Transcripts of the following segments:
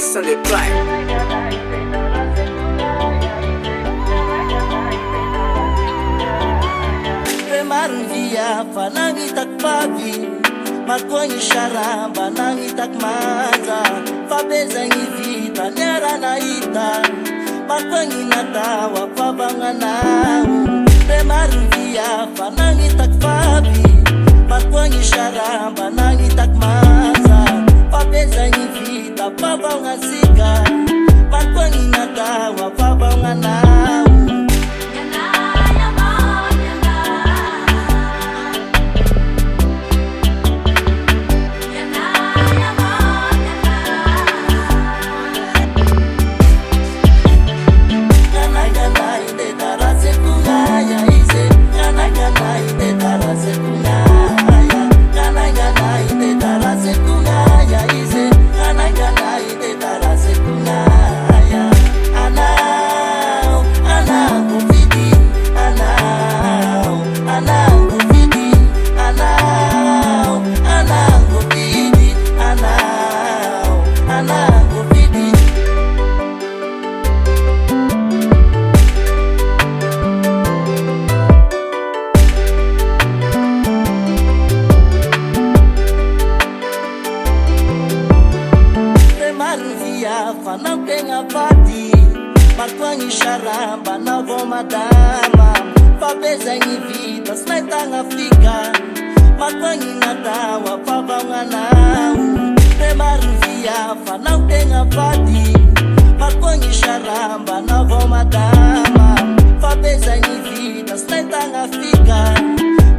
Peace on the track. Marvia fanangitak pavi makonyi sharamba nangitak maza fabezangi vita nera naita makonyi natawa pabanganau Marvia fanangitak pavi makonyi sharamba nangitak maza fabezangi vita pabangazika makonyi natawa pabanganau Fanang tenga pati Makwangi sharamba na vomadama Fabezangi vita snaitanga fika Makwangi natawa pabanganau Premaruvia fanang tenga pati Makwangi sharamba na vomadama Fabezangi vita snaitanga fika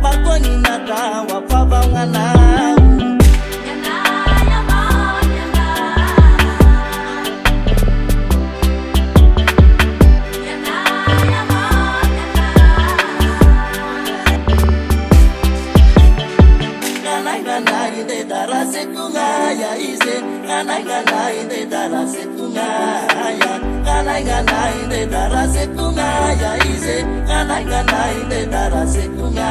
Makwangi natawa pabanganau Darasekunya ize kananga inde darasekunya kananga inde darasekunya ize kananga inde darasekunya